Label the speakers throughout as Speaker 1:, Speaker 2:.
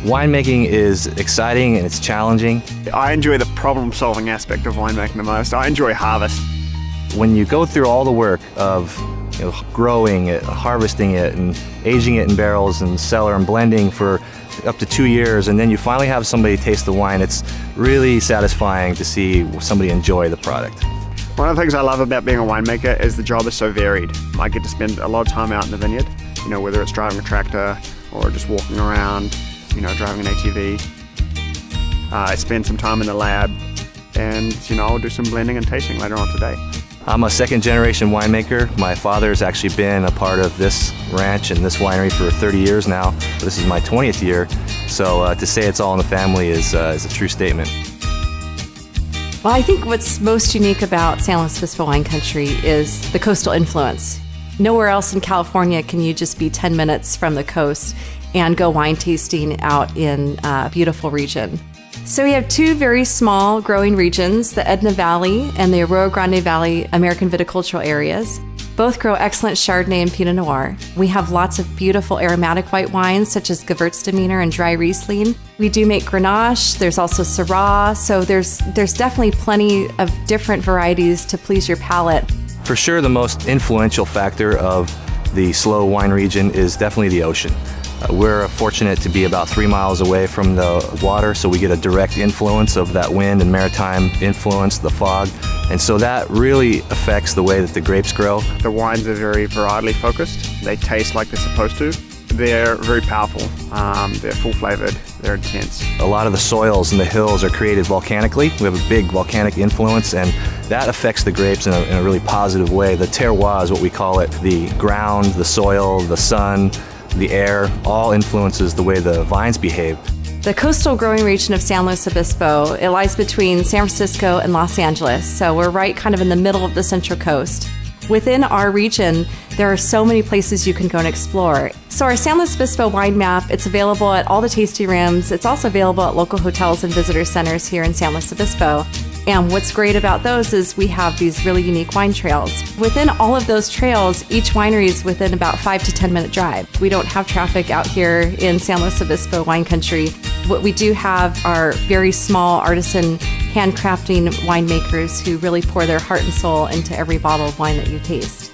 Speaker 1: Winemaking is exciting and it's challenging.
Speaker 2: I enjoy the problem-solving aspect of winemaking the most. I enjoy harvest.
Speaker 1: When you go through all the work of growing it, harvesting it, and aging it in barrels and cellar and blending for up to 2 years, and then you finally have somebody taste the wine, it's really satisfying to see somebody enjoy the product.
Speaker 2: One of the things I love about being a winemaker is the job is so varied. I get to spend a lot of time out in the vineyard, whether it's driving a tractor or just walking around, driving an ATV. I spend some time in the lab, and I'll do some blending and tasting later on today.
Speaker 1: I'm a second-generation winemaker. My father's actually been a part of this ranch and this winery for 30 years now. This is my 20th year, so to say it's all in the family is a true statement.
Speaker 3: Well, I think what's most unique about San Luis Obispo Wine Country is the coastal influence. Nowhere else in California can you just be 10 minutes from the coast and go wine tasting out in a beautiful region. So we have two very small growing regions, the Edna Valley and the Arroyo Grande Valley American viticultural areas. Both grow excellent Chardonnay and Pinot Noir. We have lots of beautiful aromatic white wines such as Gewürztraminer and dry Riesling. We do make Grenache, there's also Syrah, so there's definitely plenty of different varieties to please your palate.
Speaker 1: For sure, the most influential factor of the SLO wine region is definitely the ocean. We're fortunate to be about 3 miles away from the water, so we get a direct influence of that wind and maritime influence, the fog, and so that really affects the way that the grapes grow.
Speaker 2: The wines are very varietally focused. They taste like they're supposed to. They're very powerful. They're full-flavored. They're intense.
Speaker 1: A lot of the soils and the hills are created volcanically. We have a big volcanic influence, and that affects the grapes in a really positive way. The terroir is what we call it. The ground, the soil, the sun, the air, all influences the way the vines behave.
Speaker 3: The coastal growing region of San Luis Obispo, it lies between San Francisco and Los Angeles, so we're right kind of in the middle of the Central Coast. Within our region, there are so many places you can go and explore. So our San Luis Obispo wine map, it's available at all the tasting rooms. It's also available at local hotels and visitor centers here in San Luis Obispo. And what's great about those is we have these really unique wine trails. Within all of those trails, each winery is within about 5 to 10 minute drive. We don't have traffic out here in San Luis Obispo Wine Country. What we do have are very small artisan handcrafting winemakers who really pour their heart and soul into every bottle of wine that you taste.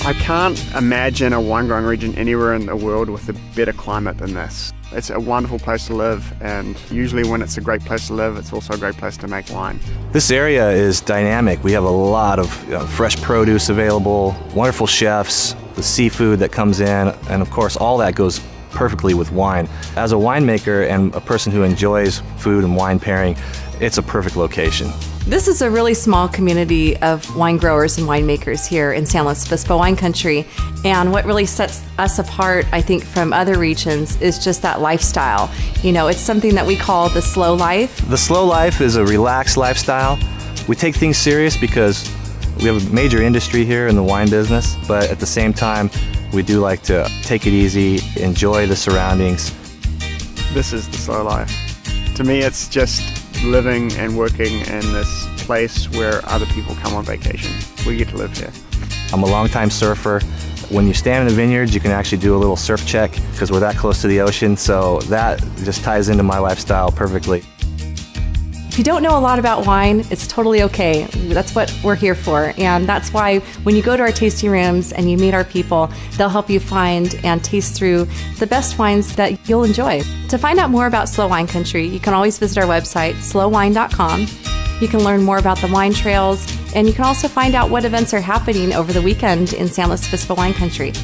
Speaker 2: I can't imagine a wine growing region anywhere in the world with a better climate than this. It's a wonderful place to live, and usually when it's a great place to live, it's also a great place to make wine.
Speaker 1: This area is dynamic. We have a lot of fresh produce available, wonderful chefs, the seafood that comes in, and of course all that goes perfectly with wine. As a winemaker and a person who enjoys food and wine pairing, it's a perfect location.
Speaker 3: This is a really small community of wine growers and winemakers here in San Luis Obispo Wine Country. And what really sets us apart, I think, from other regions is just that lifestyle. It's something that we call the slow life.
Speaker 1: The slow life is a relaxed lifestyle. We take things serious because we have a major industry here in the wine business, but at the same time, we do like to take it easy, enjoy the surroundings.
Speaker 2: This is the slow life. To me, it's just living and working in this place where other people come on vacation. We get to live here.
Speaker 1: I'm a longtime surfer. When you stand in the vineyards, you can actually do a little surf check because we're that close to the ocean, so that just ties into my lifestyle perfectly.
Speaker 3: If you don't know a lot about wine, it's totally okay. That's what we're here for. And that's why when you go to our tasting rooms and you meet our people, they'll help you find and taste through the best wines that you'll enjoy. To find out more about SLO Wine Country, you can always visit our website, slowwine.com. You can learn more about the wine trails, and you can also find out what events are happening over the weekend in San Luis Obispo Wine Country.